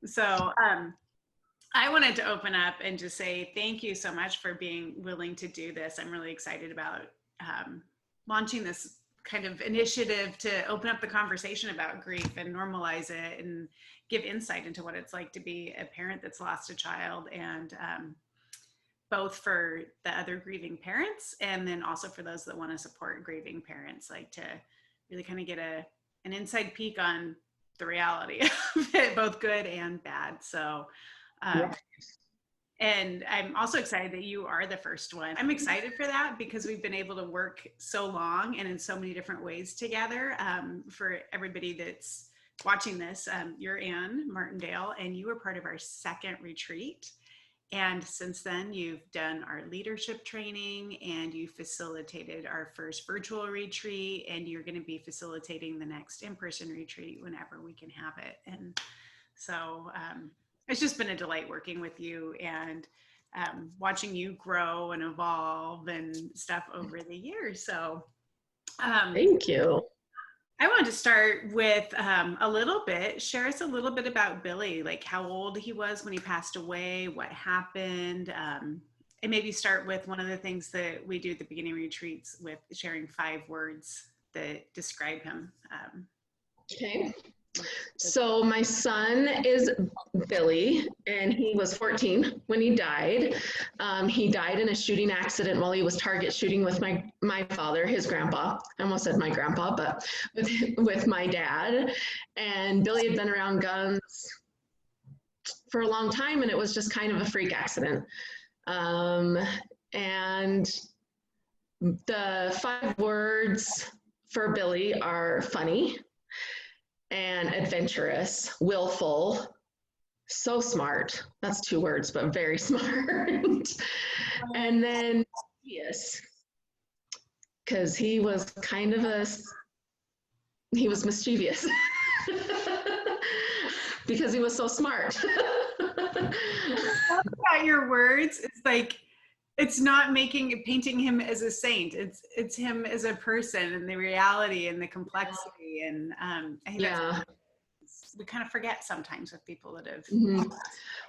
So I wanted to open up and just say thank you so much for being willing to do this. I'm really excited about launching this kind of initiative to open up the conversation about grief and normalize it and give insight into what it's like to be a parent that's lost a child, and both for the other grieving parents and then also for those that want to support grieving parents, like to really kind of get an inside peek on the reality of it, both good and bad. So Yeah. and I'm also excited that you are the first one. I'm excited for that because we've been able to work so long and in so many different ways together. For everybody that's watching this, you're Ann Martindale, and you were part of our second retreat. And since then, you've done our leadership training and you facilitated our first virtual retreat, and you're going to be facilitating the next in-person retreat whenever we can have it. And so it's just been a delight working with you and watching you grow and evolve and stuff over the years. So Thank you. I wanted to start with a little bit, share us a little bit about Billy, like how old he was when he passed away, what happened, and maybe start with one of the things that we do at the beginning of retreats with sharing 5 words that describe him. Okay. So my son is Billy, and he was 14 when he died. He died in a shooting accident while he was target shooting with my father, his grandpa. I almost said my grandpa, but with my dad. And Billy had been around guns for a long time, and it was just kind of a freak accident. And the 5 words for Billy are funny and adventurous, willful, so smart. That's 2 words, but very smart. And then mischievous, because he was kind of he was mischievous because he was so smart. About your words, it's like it's not painting him as a saint. It's him as a person and the reality and the complexity. And I think we kind of forget sometimes with people that have. Mm-hmm.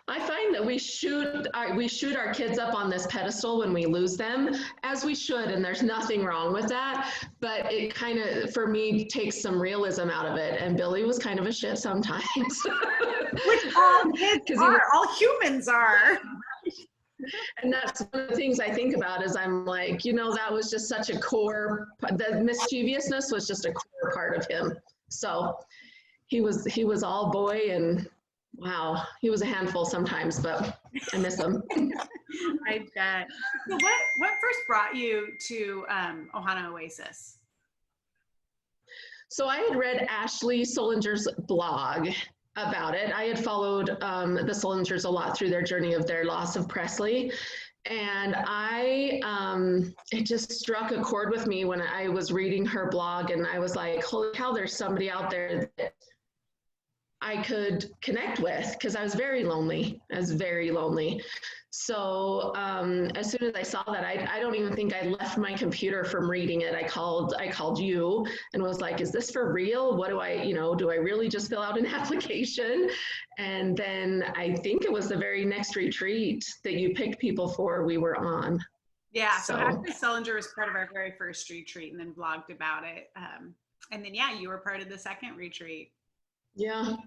I find that we shoot our kids up on this pedestal when we lose them, as we should, and there's nothing wrong with that. But it kind of, for me, takes some realism out of it. And Billy was kind of a shit sometimes. Which all kids are, all humans are. And that's one of the things I think about is I'm like, that was just such a core, the mischievousness was just a core part of him. So he was all boy, and wow, he was a handful sometimes, but I miss him. I bet. So what first brought you to Ohana Oasis? So I had read Ashley Solinger's blog about it. I had followed the Solingers a lot through their journey of their loss of Presley. And it just struck a chord with me when I was reading her blog, and I was like, holy cow, there's somebody out there that I could connect with, because I was very lonely. So as soon as I saw that, I don't even think I left my computer from reading it. I called you and was like, is this for real? What do I really just fill out an application? And then I think it was the very next retreat that you picked people for, we were on. Yeah, so Ashley Solinger was part of our very first retreat and then blogged about it. And then, you were part of the second retreat. Yeah.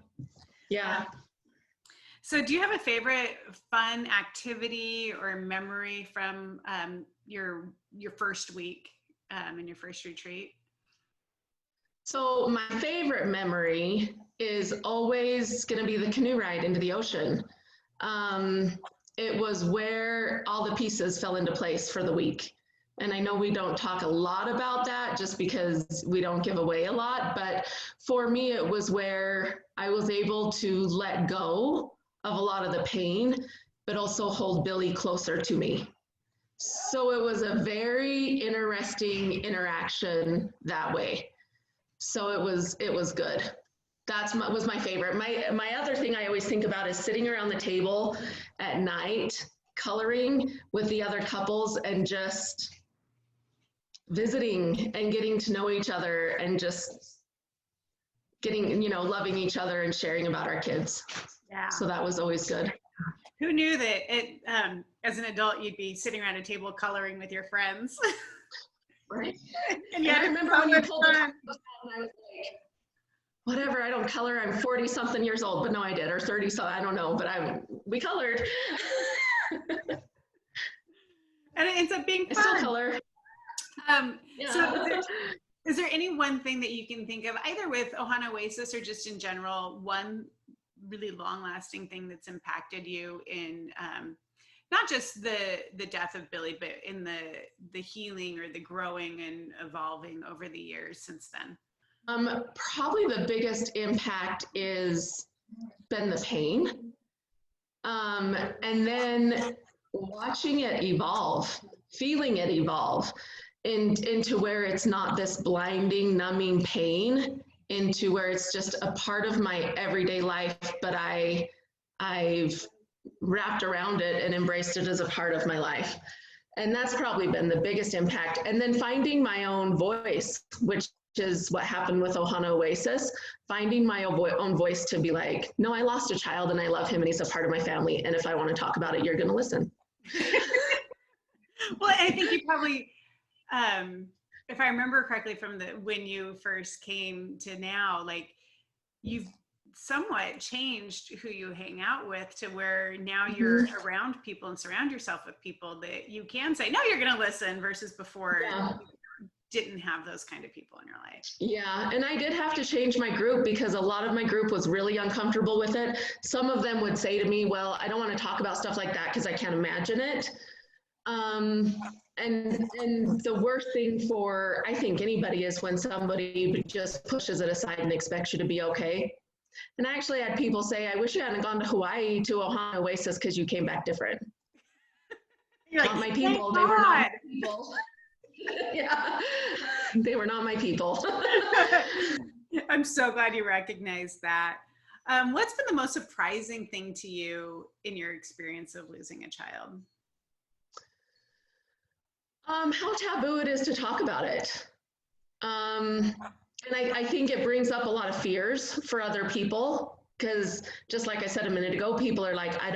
So do you have a favorite fun activity or memory from your first week and your first retreat? So my favorite memory is always going to be the canoe ride into the ocean. It was where all the pieces fell into place for the week. And I know we don't talk a lot about that just because we don't give away a lot, but for me, it was where I was able to let go of a lot of the pain, but also hold Billy closer to me. So it was a very interesting interaction that way. So it was good. Was my favorite. My other thing I always think about is sitting around the table at night, coloring with the other couples and just visiting and getting to know each other and just getting, loving each other and sharing about our kids. Yeah. So that was always good. Who knew that as an adult, you'd be sitting around a table coloring with your friends? Right. And I remember when you pulled it, fun. and I was like, whatever, I don't color. I'm 40 something years old, but no, I did, or 30, so I don't know, but we colored. And it ends up being fun. I still color. Yeah. So is there any one thing that you can think of, either with Ohana Oasis or just in general, one really long-lasting thing that's impacted you in not just the death of Billy, but in the healing or the growing and evolving over the years since then? Probably the biggest impact is been the pain. And then watching it evolve, feeling it evolve into where it's not this blinding, numbing pain, into where it's just a part of my everyday life, but I've wrapped around it and embraced it as a part of my life. And that's probably been the biggest impact. And then finding my own voice, which is what happened with Ohana Oasis, finding my own voice to be like, no, I lost a child and I love him and he's a part of my family. And if I want to talk about it, you're going to listen. Well, I think you probably, if I remember correctly from when you first came to now, like you've somewhat changed who you hang out with to where now you're around people and surround yourself with people that you can say, no, you're going to listen, versus before you didn't have those kind of people in your life. Yeah, and I did have to change my group because a lot of my group was really uncomfortable with it. Some of them would say to me, well, I don't want to talk about stuff like that because I can't imagine it. And the worst thing for, I think, anybody is when somebody just pushes it aside and expects you to be okay. And I actually had people say, I wish you hadn't gone to Hawaii to Ohana Oasis because you came back different. You're not my people. They were not my people. Yeah, they were not my people. I'm so glad you recognized that. What's been the most surprising thing to you in your experience of losing a child? How taboo it is to talk about it. And I think it brings up a lot of fears for other people because just like I said a minute ago, people are like, I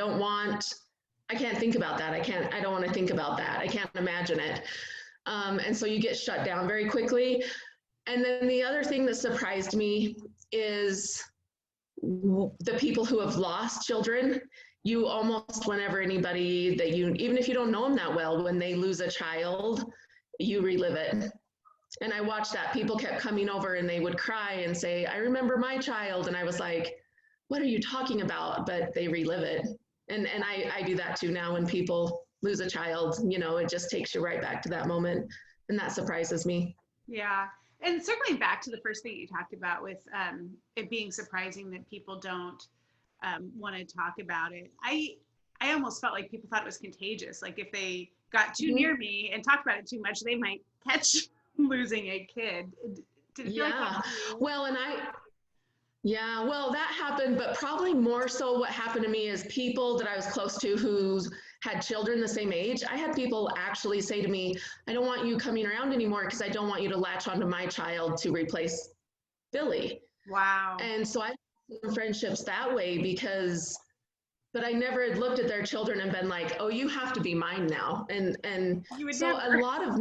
can't think about that. I don't want to think about that. I can't imagine it. And so you get shut down very quickly. And then the other thing that surprised me is the people who have lost children. You almost, whenever anybody that even if you don't know them that well, when they lose a child, you relive it. And I watched that. People kept coming over and they would cry and say, I remember my child. And I was like, what are you talking about? But they relive it. And I do that too now when people lose a child, it just takes you right back to that moment. And that surprises me. Yeah. And circling back to the first thing you talked about with it being surprising that people don't want to talk about it. I almost felt like people thought it was contagious. Like if they got too near me and talked about it too much, they might catch losing a kid. Did it feel like that to you? Well, that happened, but probably more so what happened to me is people that I was close to who had children the same age. I had people actually say to me, I don't want you coming around anymore because I don't want you to latch onto my child to replace Billy. Wow. And so I had friendships that way but I never had looked at their children and been like, oh, you have to be mine now. And so a lot of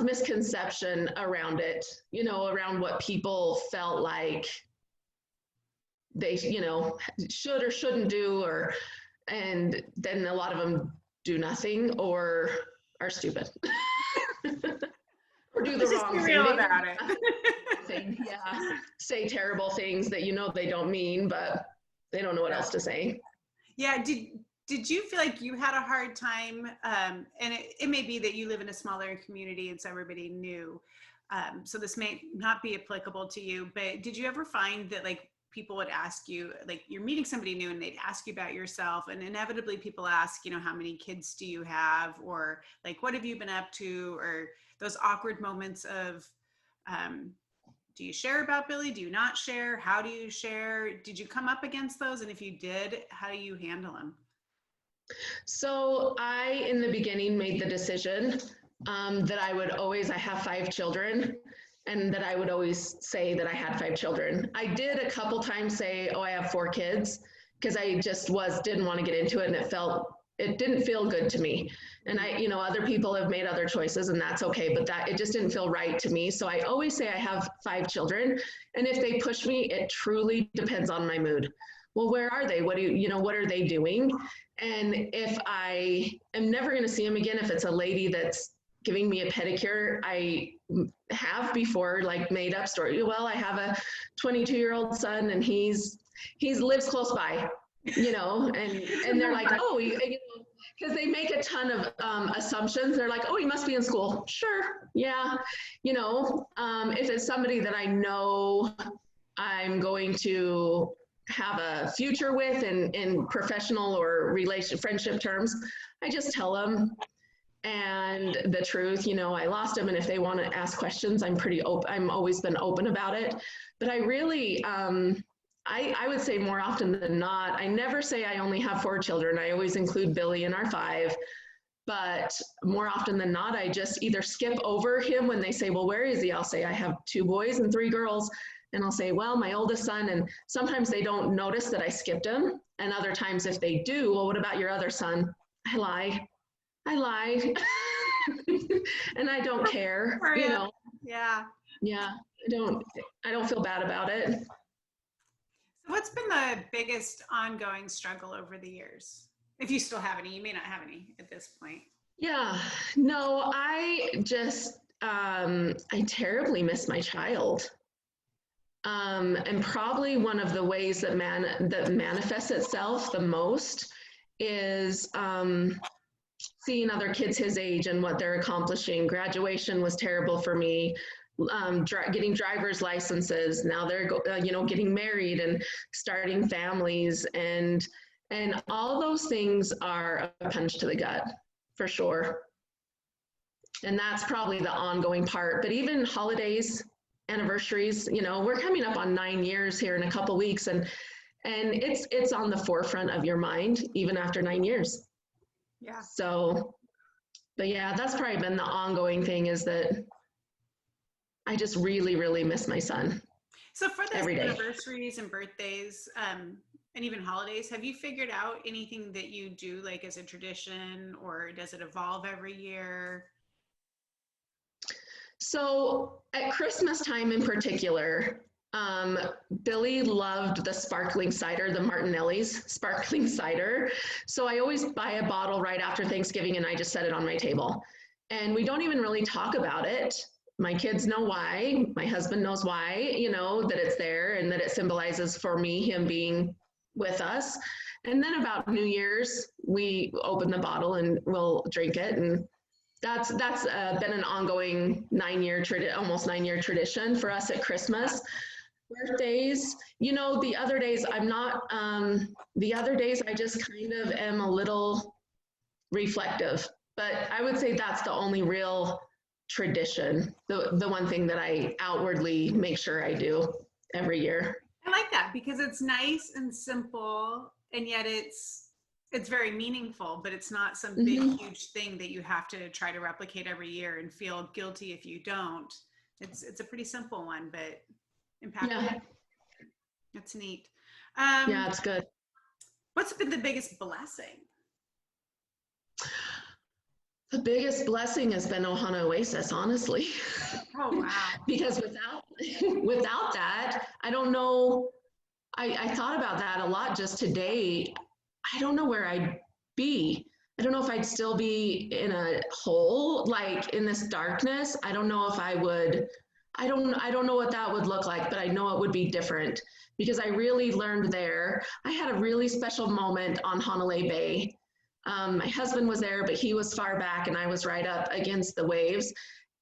misconception around it, around what people felt like they, should or shouldn't do, and then a lot of them do nothing or are stupid. Or do the wrong thing. Real about it. Yeah. Say terrible things that they don't mean, but they don't know what else to say. Yeah. Did you feel like you had a hard time? And it may be that you live in a smaller community and so everybody knew. So this may not be applicable to you, but did you ever find that like people would ask you, like you're meeting somebody new and they'd ask you about yourself, and inevitably people ask, how many kids do you have? Or like, what have you been up to? Or those awkward moments of, do you share about Billy? Do you not share? How do you share? Did you come up against those? And if you did, how do you handle them? So I, in the beginning, made the decision that I have 5 children, and that I would always say that I had 5 children. I did a couple times say, oh, I have 4 kids, because I just didn't want to get into it, and it didn't feel good to me. And other people have made other choices, and that's okay, but it just didn't feel right to me. So I always say I have 5 children. And if they push me, it truly depends on my mood. Well, where are they? What are they doing? And if I am never going to see them again, if it's a lady that's giving me a pedicure, I have before like made up story. Well, I have a 22-year-old son, and he lives close by, and they're like, oh, because they make a ton of assumptions. They're like, oh, he must be in school. Sure, yeah, if it's somebody that I know I'm going to have a future with in professional or friendship terms, I just tell them. And the truth, I lost him. And if they want to ask questions, I'm pretty open. I'm always been open about it. But I really, I would say more often than not, I never say I only have 4 children. I always include Billy in our 5. But more often than not, I just either skip over him when they say, well, where is he? I'll say I have 2 boys and 3 girls. And I'll say, well, my oldest son. And sometimes they don't notice that I skipped him. And other times if they do, well, what about your other son? I lie. And I don't care, Yeah. Yeah, I don't feel bad about it. So what's been the biggest ongoing struggle over the years? If you still have any, you may not have any at this point. Yeah, no, I just, I terribly miss my child. And probably one of the ways that manifests itself the most is seeing other kids his age and what they're accomplishing. Graduation was terrible for me. Getting driver's licenses. Now they're getting married and starting families, and all those things are a punch to the gut for sure. And that's probably the ongoing part. But even holidays, anniversaries, we're coming up on 9 years here in a couple weeks, and it's on the forefront of your mind even after 9 years. Yeah. So, but yeah, that's probably been the ongoing thing, is that I just really, really miss my son. So for those anniversaries and birthdays, and even holidays, have you figured out anything that you do like as a tradition, or does it evolve every year? So at Christmas time in particular, Billy loved the sparkling cider, the Martindale's sparkling cider. So I always buy a bottle right after Thanksgiving, and I just set it on my table. And we don't even really talk about it. My kids know why. My husband knows why, that it's there, and that it symbolizes for me him being with us. And then about New Year's, we open the bottle and we'll drink it. And that's been an ongoing almost 9 year tradition for us at Christmas. Birthdays, the other days I'm not, the other days I just kind of am a little reflective, but I would say that's the only real tradition, the one thing that I outwardly make sure I do every year. I like that, because it's nice and simple, and yet it's very meaningful, but it's not some big, huge thing that you have to try to replicate every year and feel guilty if you don't. It's a pretty simple one, but impactful. Yeah. That's neat. Yeah, it's good. What's been the biggest blessing? The biggest blessing has been Ohana Oasis, honestly. Oh, wow. Because without that, I don't know. I thought about that a lot just today. I don't know where I'd be. I don't know if I'd still be in a hole, like in this darkness. I don't know if I would. I don't know what that would look like, but I know it would be different, because I really learned there. I had a really special moment on Hanalei Bay. My husband was there, but he was far back and I was right up against the waves.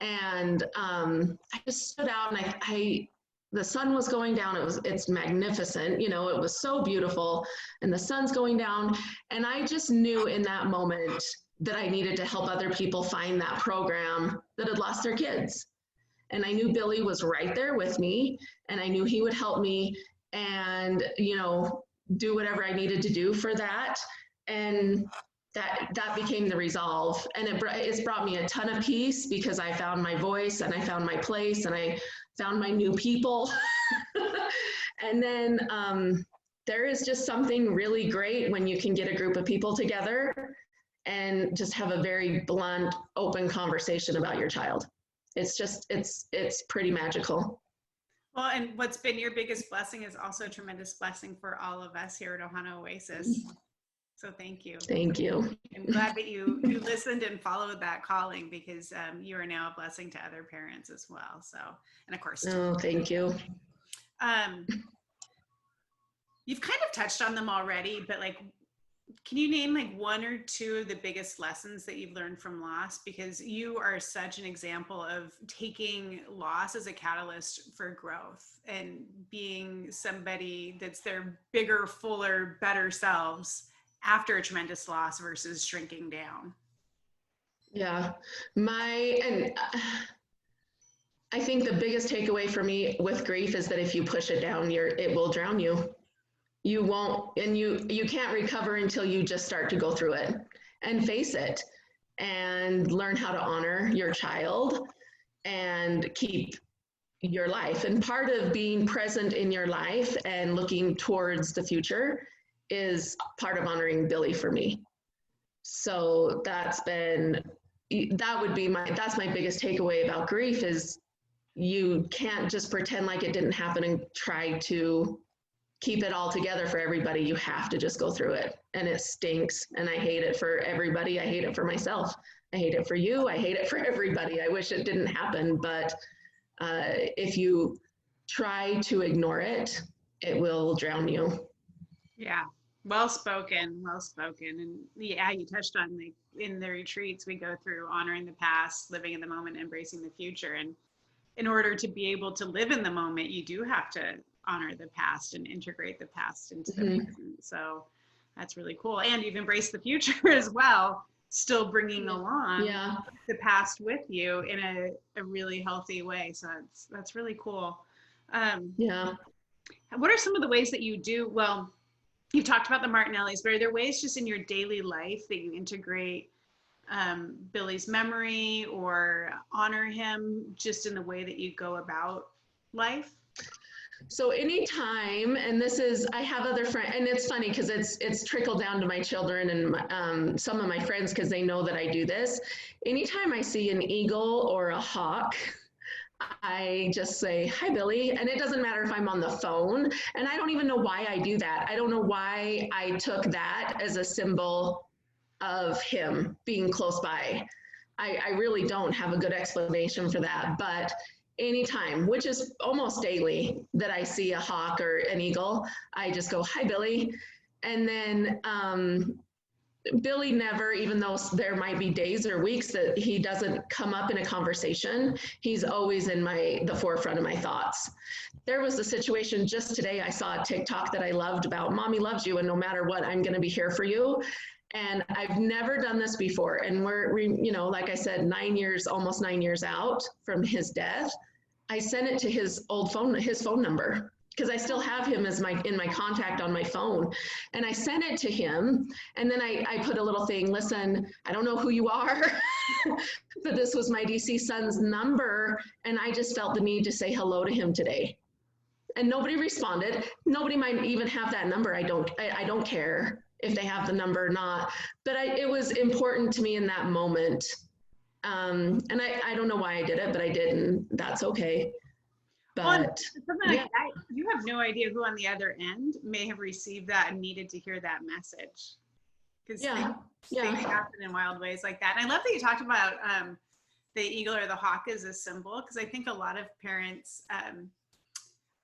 And I just stood out, and the sun was going down. It's magnificent. It was so beautiful, and the sun's going down. And I just knew in that moment that I needed to help other people find that program that had lost their kids. And I knew Billy was right there with me, and I knew he would help me and, do whatever I needed to do for that. And that became the resolve, and it's brought me a ton of peace because I found my voice and I found my place and I found my new people. And then there is just something really great when you can get a group of people together and just have a very blunt, open conversation about your child. It's just, it's pretty magical. Well, and what's been your biggest blessing is also a tremendous blessing for all of us here at Ohana Oasis. So thank you. Thank you. I'm glad that you listened and followed that calling, because you are now a blessing to other parents as well. So, and of course, Oh, thank you. You've kind of touched on them already, but like, can you name like one or two of the biggest lessons that you've learned from loss? Because you are such an example of taking loss as a catalyst for growth and being somebody that's their bigger, fuller, better selves after a tremendous loss versus shrinking down. Yeah, I think the biggest takeaway for me with grief is that if you push it down, it will drown you. You won't, and you can't recover until you just start to go through it and face it and learn how to honor your child and keep your life. And part of being present in your life and looking towards the future is part of honoring Billy for me. So that's my biggest takeaway about grief is you can't just pretend like it didn't happen and try to keep it all together for everybody. You have to just go through it, and it stinks, and I hate it for everybody. I hate it for myself. I hate it for you. I hate it for everybody. I wish it didn't happen, but if you try to ignore it, it will drown you. Yeah, well spoken, well spoken. And yeah, you touched on, like, in the retreats we go through honoring the past, living in the moment, embracing the future. And in order to be able to live in the moment, you do have to honor the past and integrate the past into the present. So that's really cool. And you've embraced the future as well, still bringing along the past with you in a really healthy way. So that's really cool. What are some of the ways that you do, well, you've talked about the Martinellis, but are there ways just in your daily life that you integrate Billy's memory or honor him just in the way that you go about life? So anytime, and this is, I have other friends, and it's funny because it's trickled down to my children and some of my friends, because they know that I do this. Anytime I see an eagle or a hawk, I just say, hi, Billy. And it doesn't matter if I'm on the phone. And I don't even know why I do that. I don't know why I took that as a symbol of him being close by. I really don't have a good explanation for that. But anytime, which is almost daily, that I see a hawk or an eagle, I just go, hi, Billy. And then Billy never, even though there might be days or weeks that he doesn't come up in a conversation, he's always in the forefront of my thoughts. There was a situation just today, I saw a TikTok that I loved about mommy loves you, and no matter what, I'm going to be here for you. And I've never done this before. And we're like I said, almost 9 years out from his death. I sent it to his phone number, because I still have him as in my contact on my phone. And I sent it to him. And then I put a little thing, listen, I don't know who you are, but this was my deceased son's number. And I just felt the need to say hello to him today. And nobody responded. Nobody might even have that number. I don't care if they have the number or not, but it was important to me in that moment. And I don't know why I did it, but I did, and that's okay. But something like that, you have no idea who on the other end may have received that and needed to hear that message. Because things happen in wild ways like that. And I love that you talked about the eagle or the hawk as a symbol, because I think a lot of parents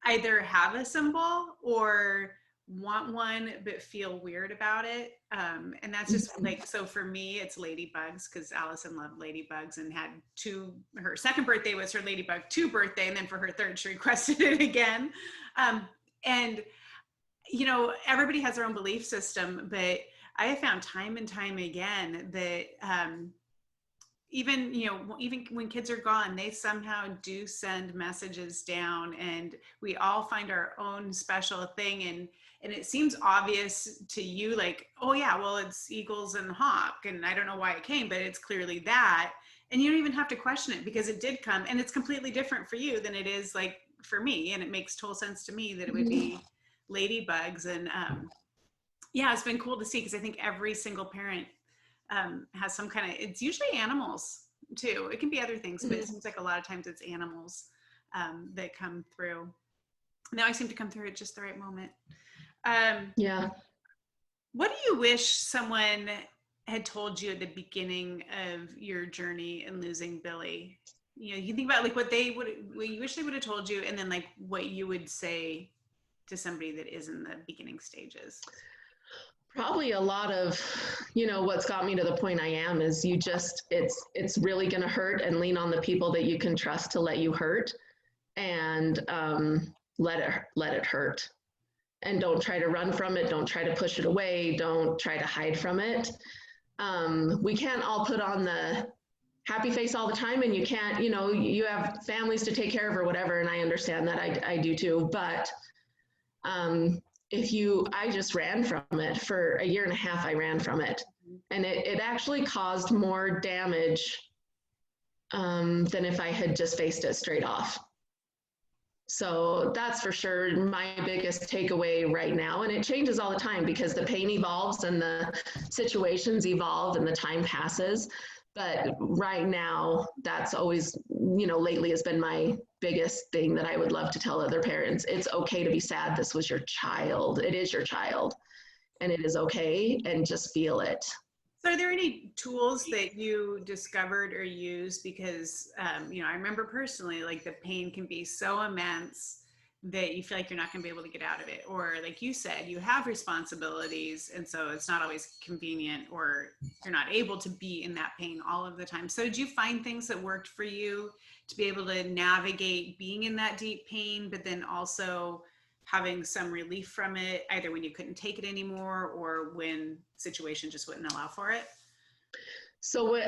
either have a symbol or want one but feel weird about it, and that's just like, so for me it's ladybugs, because Allison loved ladybugs and had her second birthday was her ladybug 2 birthday, and then for her third she requested it again. And everybody has their own belief system, but I have found time and time again that even, even when kids are gone, they somehow do send messages down, and we all find our own special thing. And it seems obvious to you, like, oh yeah, well, it's Eagles and Hawk, and I don't know why it came, but it's clearly that. And you don't even have to question it, because it did come, and it's completely different for you than it is like for me. And it makes total sense to me that it would be ladybugs. And yeah, it's been cool to see, because I think every single parent has some kind of, it's usually animals too. It can be other things, but it seems like a lot of times it's animals that come through. Now I seem to come through at just the right moment. Yeah. What do you wish someone had told you at the beginning of your journey in losing Billy? You can think about like what you wish they would have told you, and then like what you would say to somebody that is in the beginning stages. Probably a lot of, what's got me to the point I am is it's really going to hurt, and lean on the people that you can trust to let you hurt, and let it hurt. And don't try to run from it. Don't try to push it away. Don't try to hide from it. We can't all put on the happy face all the time, and you can't, you have families to take care of or whatever. And I understand that. I do too. But I just ran from it for a year and a half. I ran from it, and it actually caused more damage than if I had just faced it straight off. So that's for sure my biggest takeaway right now. And it changes all the time, because the pain evolves and the situations evolve and the time passes. But right now, that's always, lately has been my biggest thing that I would love to tell other parents. It's okay to be sad. This was your child. It is your child, and it is okay, and just feel it. So are there any tools that you discovered or used? Because, I remember personally, like the pain can be so immense that you feel like you're not going to be able to get out of it. Or like you said, you have responsibilities, and so it's not always convenient, or you're not able to be in that pain all of the time. So did you find things that worked for you to be able to navigate being in that deep pain, but then also having some relief from it, either when you couldn't take it anymore or when situation just wouldn't allow for it? So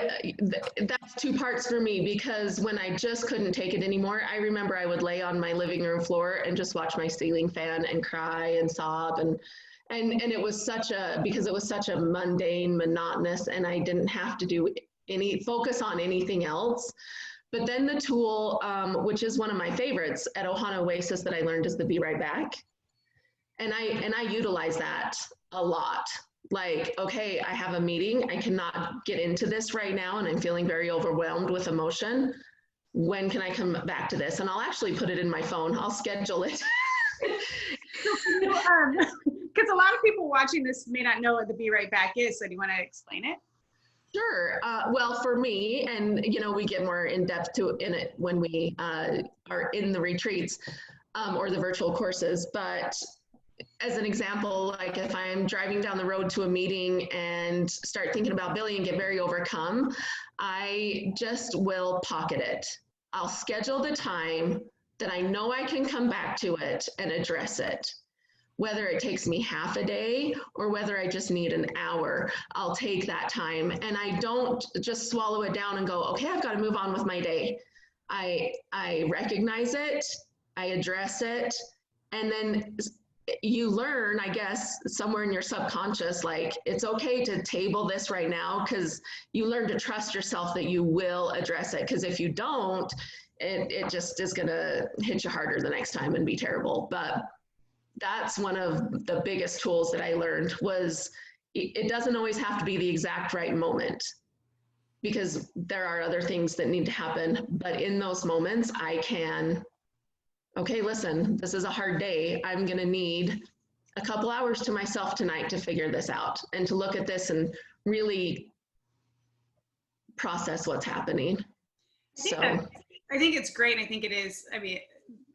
that's two parts for me, because when I just couldn't take it anymore, I remember I would lay on my living room floor and just watch my ceiling fan and cry and sob, and it was because it was such a mundane, monotonous, and I didn't have to do focus on anything else. But then the tool, which is one of my favorites at Ohana Oasis that I learned, is the Be Right Back. And I utilize that a lot. Like, okay, I have a meeting. I cannot get into this right now, and I'm feeling very overwhelmed with emotion. When can I come back to this? And I'll actually put it in my phone. I'll schedule it. Because a lot of people watching this may not know what the Be Right Back is. So do you want to explain it? Sure. Well, for me, and we get more in depth in it when we are in the retreats or the virtual courses. But as an example, like if I'm driving down the road to a meeting and start thinking about Billy and get very overcome, I just will pocket it. I'll schedule the time that I know I can come back to it and address it. Whether it takes me half a day or whether I just need an hour, I'll take that time. And I don't just swallow it down and go, okay, I've got to move on with my day. I recognize it, I address it, and then you learn, I guess, somewhere in your subconscious, like it's okay to table this right now, because you learn to trust yourself that you will address it. Because if you don't, it just is going to hit you harder the next time and be terrible. But that's one of the biggest tools that I learned, was it doesn't always have to be the exact right moment, because there are other things that need to happen. But in those moments, I can, okay, listen, this is a hard day. I'm going to need a couple hours to myself tonight to figure this out and to look at this and really process what's happening. I think it's great. I think it is. I mean,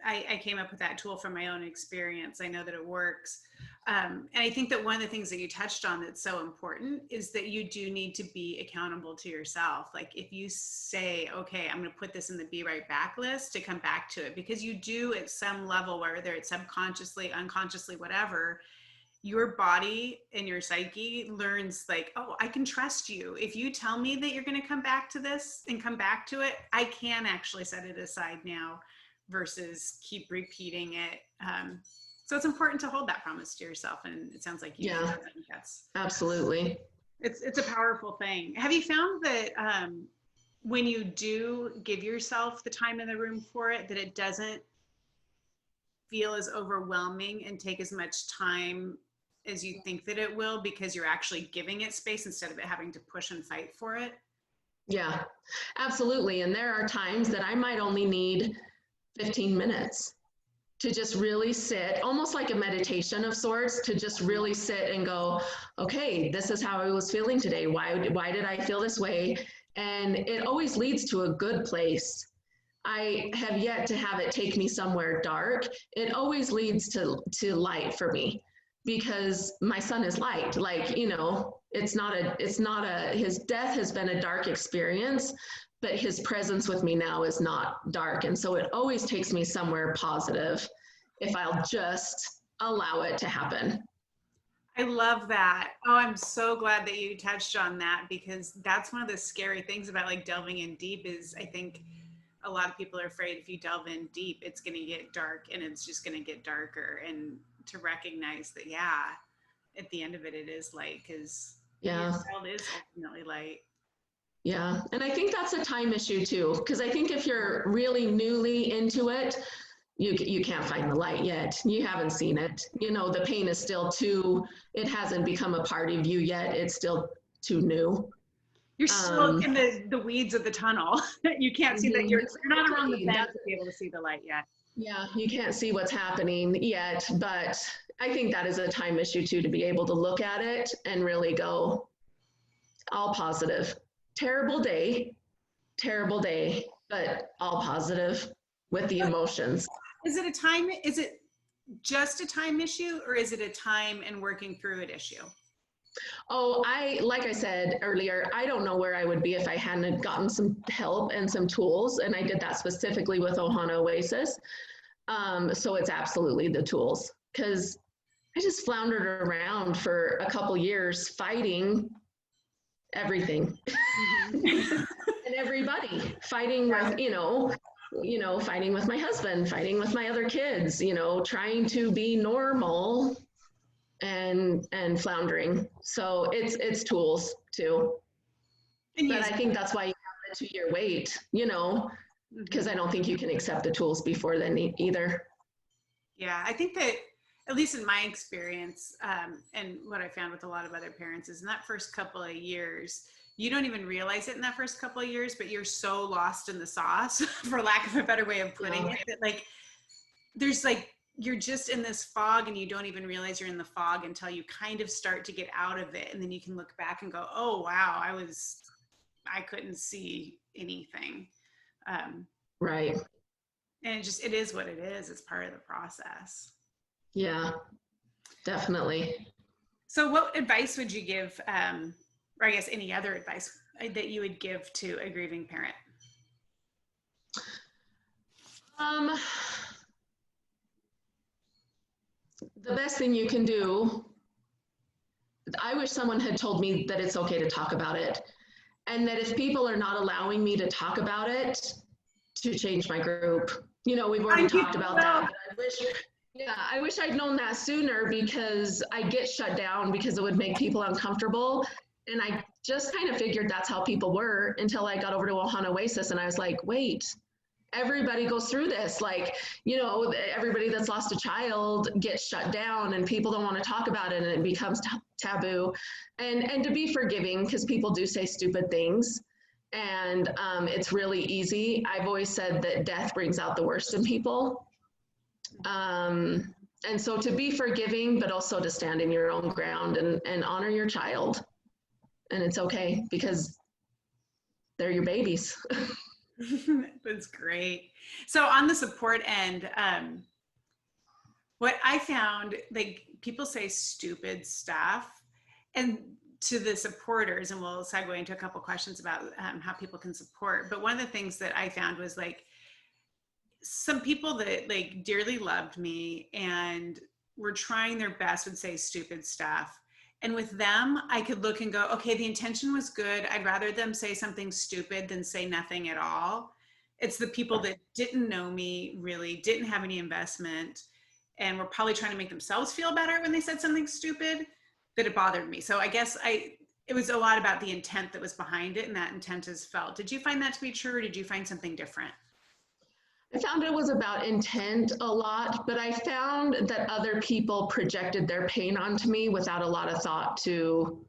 I came up with that tool from my own experience. I know that it works. And I think that one of the things that you touched on that's so important is that you do need to be accountable to yourself. Like if you say, okay, I'm going to put this in the Be Right Back list to come back to it, because you do at some level, whether it's subconsciously, unconsciously, whatever, your body and your psyche learns like, oh, I can trust you. If you tell me that you're going to come back to this and come back to it, I can actually set it aside now versus keep repeating it. So it's important to hold that promise to yourself. And it sounds like you do. Yeah, I think that's absolutely. it's a powerful thing. Have you found that when you do give yourself the time in the room for it, that it doesn't feel as overwhelming and take as much time as you think that it will, because you're actually giving it space instead of it having to push and fight for it? Yeah, absolutely. And there are times that I might only need 15 minutes to just really sit, almost like a meditation of sorts, to just really sit and go, okay, this is how I was feeling today. Why did I feel this way? And it always leads to a good place. I have yet to have it take me somewhere dark. It always leads to light for me, because my son is light. Like, it's not a, his death has been a dark experience, but his presence with me now is not dark. And so it always takes me somewhere positive if I'll just allow it to happen. I love that. Oh, I'm so glad that you touched on that, because that's one of the scary things about like delving in deep is I think a lot of people are afraid if you delve in deep, it's going to get dark, and it's just going to get darker. And to recognize that, yeah, at the end of it, it is light, because your child is ultimately light. Yeah. And I think that's a time issue too, because I think if you're really newly into it, you can't find the light yet. You haven't seen it. The pain is still it hasn't become a part of you yet. It's still too new. You're still in the weeds of the tunnel. You can't see that you're not around the bend to be able to see the light yet. Yeah, you can't see what's happening yet, but I think that is a time issue too, to be able to look at it and really go, all positive. Terrible day, but all positive with the emotions. Is it just a time issue, or is it a time and working through it issue? Oh, like I said earlier, I don't know where I would be if I hadn't gotten some help and some tools. And I did that specifically with Ohana Oasis. So it's absolutely the tools, because I just floundered around for a couple years fighting everything and everybody, fighting with, fighting with my husband, fighting with my other kids, trying to be normal and floundering. So it's tools too. But I think that's why you have the 2-year wait, because I don't think you can accept the tools before then either. Yeah, I think that, at least in my experience, and what I found with a lot of other parents, is in that first couple of years, you don't even realize it in that first couple of years, but you're so lost in the sauce, for lack of a better way of putting it, that like, there's like, you're just in this fog and you don't even realize you're in the fog until you kind of start to get out of it. And then you can look back and go, oh, wow, I couldn't see anything. Right. And it is what it is. It's part of the process. Yeah, definitely. So what advice would you give, or I guess any other advice that you would give to a grieving parent? The best thing you can do, I wish someone had told me that it's okay to talk about it, and that if people are not allowing me to talk about it, to change my group. We've already talked about that. I wish I'd known that sooner, because I get shut down because it would make people uncomfortable. And I just kind of figured that's how people were until I got over to Ohana Oasis, and I was like, wait, everybody goes through this. Like, everybody that's lost a child gets shut down and people don't want to talk about it, and it becomes taboo. And to be forgiving, because people do say stupid things. And it's really easy. I've always said that death brings out the worst in people. And so to be forgiving, but also to stand in your own ground and honor your child. And it's okay, because they're your babies. That's great. So on the support end, what I found, like, people say stupid stuff, and to the supporters, and we'll segue into a couple questions about how people can support. But one of the things that I found was like, some people that like dearly loved me and were trying their best would say stupid stuff. And with them, I could look and go, okay, the intention was good. I'd rather them say something stupid than say nothing at all. It's the people that didn't know me, really didn't have any investment, and were probably trying to make themselves feel better when they said something stupid, that it bothered me. So I guess it was a lot about the intent that was behind it, and that intent is felt. Did you find that to be true, or did you find something different? I found it was about intent a lot, but I found that other people projected their pain onto me without a lot of thought to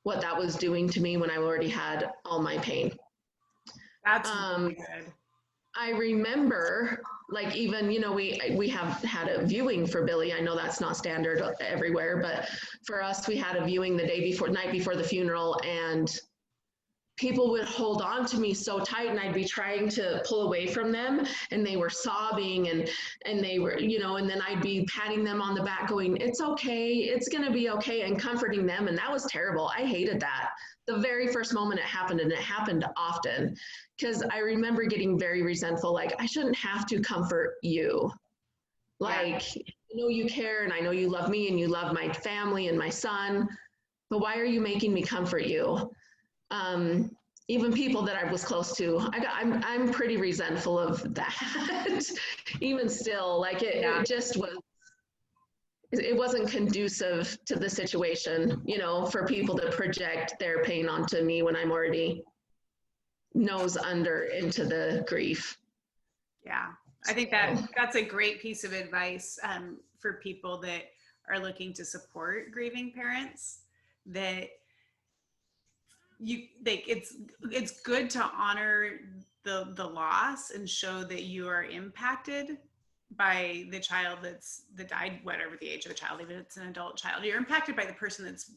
what that was doing to me when I already had all my pain. That's really good. I remember, like, even, you know, we have had a viewing for Billy. I know that's not standard everywhere, but for us, we had a viewing the night before the funeral, and people would hold on to me so tight, and I'd be trying to pull away from them, and they were sobbing, and they were, you know, and then I'd be patting them on the back going, it's okay, it's going to be okay, and comforting them. And that was terrible. I hated that the very first moment it happened, and it happened often, because I remember getting very resentful, like, I shouldn't have to comfort you. Like, I know you care, and I know you love me, and you love my family and my son, but why are you making me comfort you? Even people that I was close to, I'm pretty resentful of that. Even still, like, it just was, it wasn't conducive to the situation, you know, for people to project their pain onto me when I'm already nose under into the grief. Yeah, I think that's a great piece of advice for people that are looking to support grieving parents, that it's good to honor the loss and show that you are impacted by the child that died, whatever the age of the child, even if it's an adult child. You're impacted by the person that's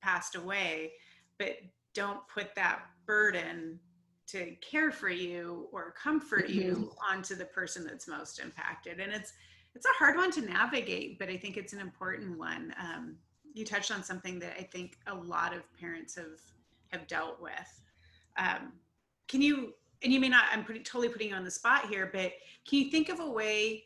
passed away, but don't put that burden to care for you or comfort you onto the person that's most impacted. And it's a hard one to navigate, but I think it's an important one. You touched on something that I think a lot of parents have dealt with. Can you, and you may not, I'm totally putting you on the spot here, but can you think of a way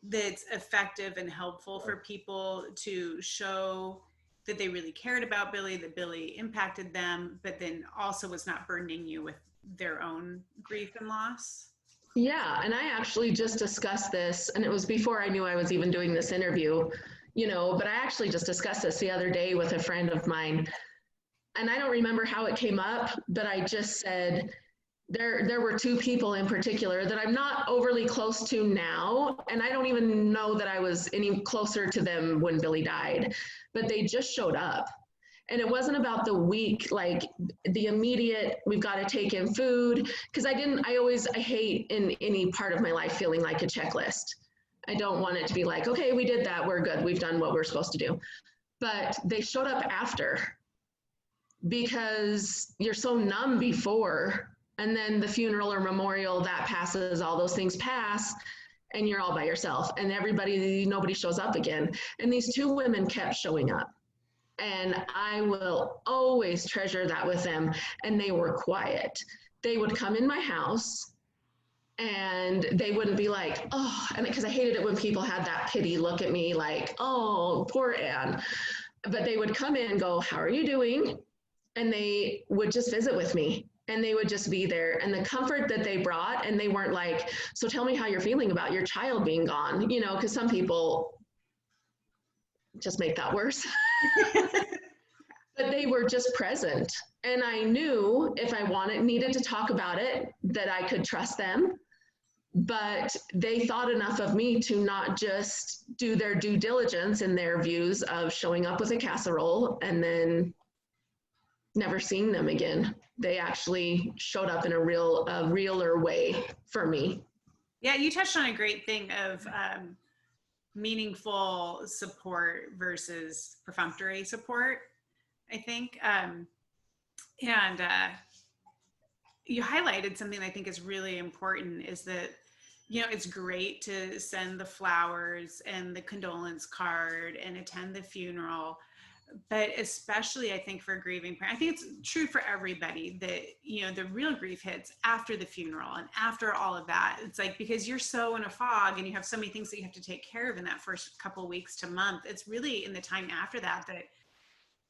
that's effective and helpful for people to show that they really cared about Billy, that Billy impacted them, but then also was not burdening you with their own grief and loss? Yeah, and I actually just discussed this, and it was before I knew I was even doing this interview, you know, but I actually just discussed this the other day with a friend of mine. And I don't remember how it came up, but I just said, there were two people in particular that I'm not overly close to now, and I don't even know that I was any closer to them when Billy died, but they just showed up. And it wasn't about the week, like the immediate, we've got to take in food, because I hate in any part of my life feeling like a checklist. I don't want it to be like, okay, we did that, we're good, we've done what we're supposed to do. But they showed up after, because you're so numb before, and then the funeral or memorial that passes, all those things pass, and you're all by yourself, and nobody shows up again. And these two women kept showing up, and I will always treasure that with them. And they were quiet. They would come in my house, and they wouldn't be like, oh, and because I hated it when people had that pity look at me like, oh, poor Anne. But they would come in and go, how are you doing? And they would just visit with me, and they would just be there, and the comfort that they brought. And they weren't like, so tell me how you're feeling about your child being gone, you know, because some people just make that worse. But they were just present, and I knew if I needed to talk about it, that I could trust them. But they thought enough of me to not just do their due diligence in their views of showing up with a casserole and then never seeing them again. They actually showed up in a realer way for me. Yeah, you touched on a great thing of meaningful support versus perfunctory support, I think. And you highlighted something I think is really important, is that, you know, it's great to send the flowers and the condolence card and attend the funeral, But especially I think for grieving parents, I think it's true for everybody that, you know, the real grief hits after the funeral and after all of that. It's like, because you're so in a fog and you have so many things that you have to take care of in that first couple weeks to month, it's really in the time after that that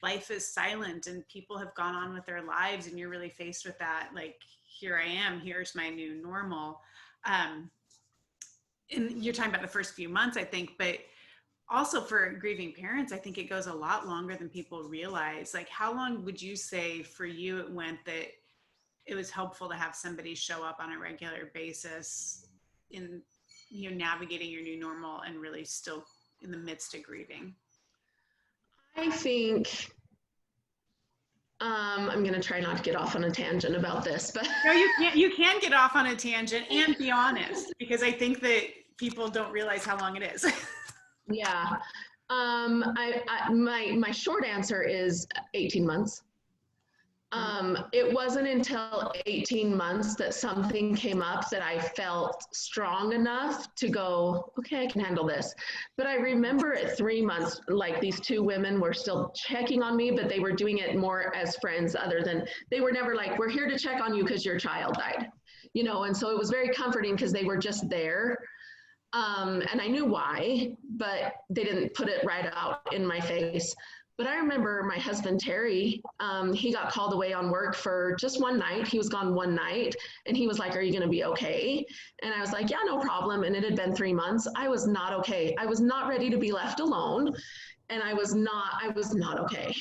life is silent and people have gone on with their lives, and you're really faced with that, like, here I am, here's my new normal. And you're talking about the first few months, I think, but also for grieving parents, I think it goes a lot longer than people realize. Like, how long would you say for you it went that it was helpful to have somebody show up on a regular basis in, you know, navigating your new normal and really still in the midst of grieving? I think I'm going to try not to get off on a tangent about this, but No, you can't. You can get off on a tangent and be honest, because I think that people don't realize how long it is. yeah. My short answer is 18 months. It wasn't until 18 months that something came up that I felt strong enough to go, okay, I can handle this. But I remember at 3 months, like, these two women were still checking on me, but they were doing it more as friends, other than, they were never like, we're here to check on you because your child died, you know? And so it was very comforting because they were just there. And I knew why, but they didn't put it right out in my face. But I remember my husband, Terry, he got called away on work for just one night. He was gone one night, and he was like, are you going to be okay? And I was like, yeah, no problem. And it had been 3 months. I was not okay. I was not ready to be left alone. And I was not okay.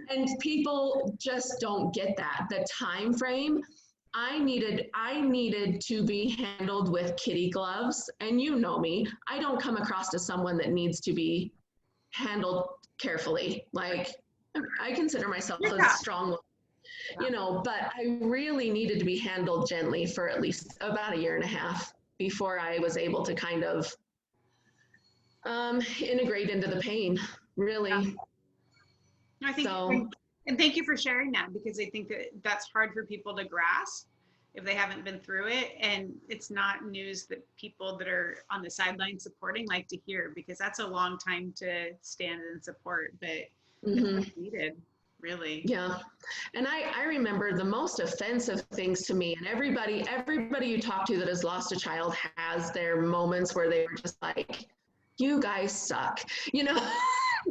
And people just don't get that. The time frame, I needed to be handled with kitty gloves. And you know me, I don't come across as someone that needs to be handled carefully. Like, I consider myself a strong, you know, but I really needed to be handled gently for at least about 1.5 years before I was able to kind of integrate into the pain, really. I think, So, and thank you for sharing that, because I think that that's hard for people to grasp if they haven't been through it. And it's not news that people that are on the sideline supporting like to hear, because that's a long time to stand and support, but it's needed, really. Yeah. And I remember the most offensive things to me, and everybody you talk to that has lost a child has their moments where they were just like, you guys suck, you know,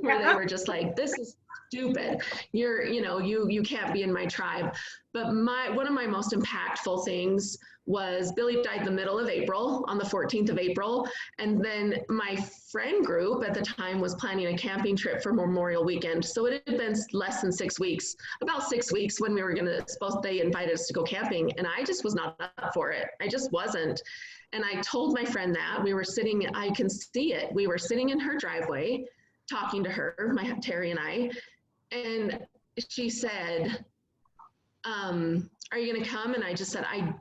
where they were just like, this is stupid. You can't be in my tribe. But one of my most impactful things was Billy died in the middle of April, on the 14th of April. And then my friend group at the time was planning a camping trip for Memorial Weekend. So it had been less than 6 weeks, about 6 weeks, when we were they invited us to go camping. And I just was not up for it. I just wasn't. And I told my friend that. I can see it. We were sitting in her driveway talking to her, Terry and I. And she said, are you going to come? And I just said, I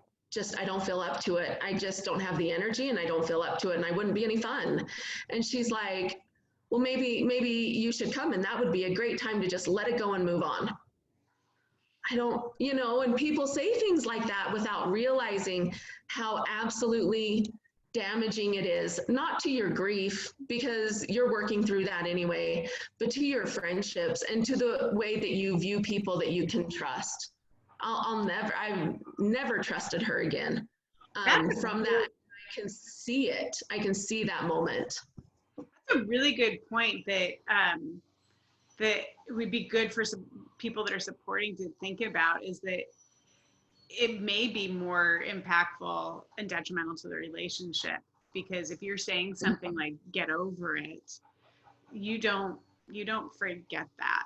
don't feel up to it. I just don't have the energy, and I don't feel up to it, and I wouldn't be any fun. And she's like, well, maybe you should come, and that would be a great time to just let it go and move on. I don't, and people say things like that without realizing how absolutely damaging it is, not to your grief, because you're working through that anyway, but to your friendships and to the way that you view people that you can trust. I've never trusted her again. From that, I can see it. I can see that moment. That's a really good point that it would be good for some people that are supporting to think about, is that it may be more impactful and detrimental to the relationship, because if you're saying something like get over it, you don't forget that.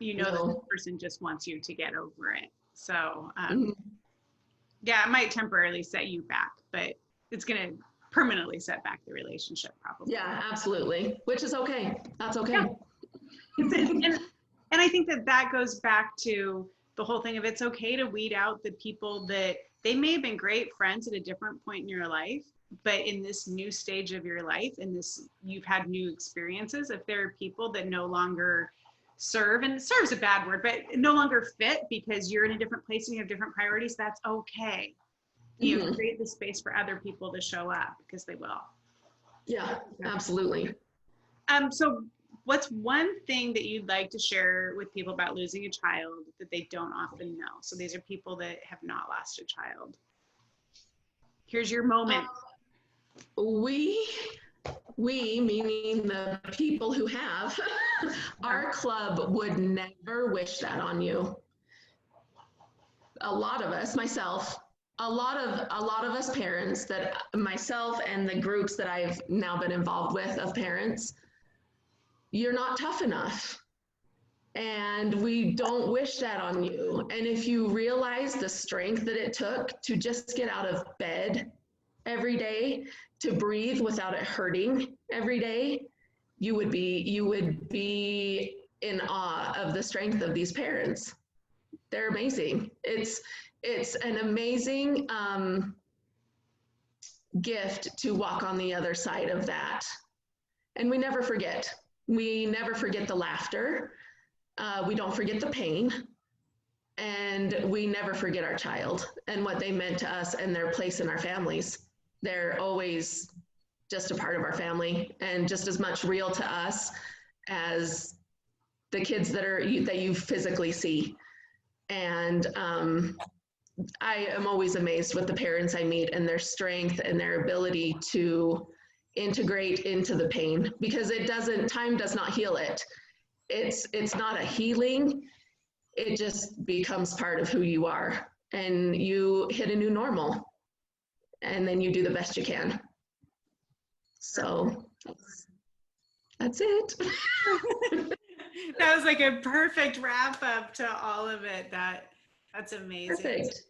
That the person just wants you to get over it. So yeah, it might temporarily set you back, but it's going to permanently set back the relationship, probably. Yeah, absolutely. Which is okay. That's okay. Yeah. And I think that goes back to the whole thing of, it's okay to weed out the people that they may have been great friends at a different point in your life, but in this new stage of your life, you've had new experiences. If there are people that no longer serve, and serve's a bad word, but no longer fit because you're in a different place and you have different priorities, that's okay. You create the space for other people to show up, because they will. Yeah, absolutely. So What's one thing that you'd like to share with people about losing a child that they don't often know? So these are people that have not lost a child. Here's your moment. We, meaning the people who have, our club would never wish that on you. A lot of us, myself, a lot of us parents, that myself and the groups that I've now been involved with of parents, you're not tough enough. And we don't wish that on you. And if you realize the strength that it took to just get out of bed every day, to breathe without it hurting every day, you would be in awe of the strength of these parents. They're amazing. It's an amazing gift to walk on the other side of that. And we never forget. We never forget the laughter. We don't forget the pain. And we never forget our child and what they meant to us and their place in our families. They're always just a part of our family and just as much real to us as the kids that you physically see. And I am always amazed with the parents I meet and their strength and their ability to integrate into the pain, because time does not heal it. It's not a healing. It just becomes part of who you are, and you hit a new normal, and then you do the best you can. So that's it. That was like a perfect wrap up to all of it. That's amazing. Perfect.